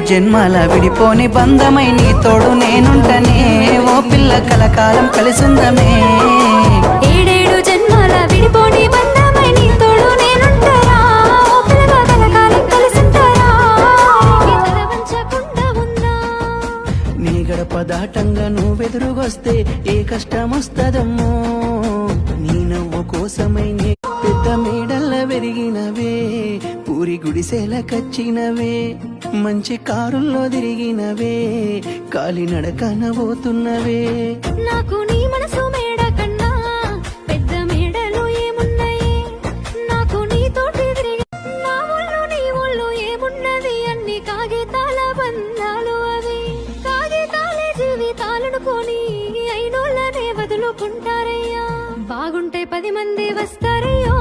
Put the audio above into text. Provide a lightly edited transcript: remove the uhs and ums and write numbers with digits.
జన్మల విడిపోని బంధమై నీ తోడు నేనుంటనే ఓ పిల్ల కలకాలం కలిసుందమే ఏడేడు జన్మల విడిపోని బంధమై నీ తోడు నేనుంటరా ఓ పిల్లగా కలకాలం కలిసుంటరా వంచకుండా ఉన్నా నీ గడప దాటంగా నువ్వెదురుగొస్తే ఏ కష్టం వస్తదమ్మో నీ నవ్వు కోసమై నీ పెద్ద మేడల్ల పెరిగినవే పూరి గుడిసెల కచ్చినవే మంచి కారుల్లో తిరిగినవే కాలినడకన పోతున్నవే నాకు నీ మనసు మేడ కన్నా పెద్ద మేడలు ఏమున్నాయి నాకు నీతోటి తిరిగి నా ఒళ్ళు నీ ఒళ్ళు ఏమున్నది అన్ని కాగితాల బంధాలు అవి కాగితాలే జీవితాలనుకొని అయినోళ్ళనే వదులుకుంటారయ్యా బాగుంటే 10 మంది వస్తారయ్యో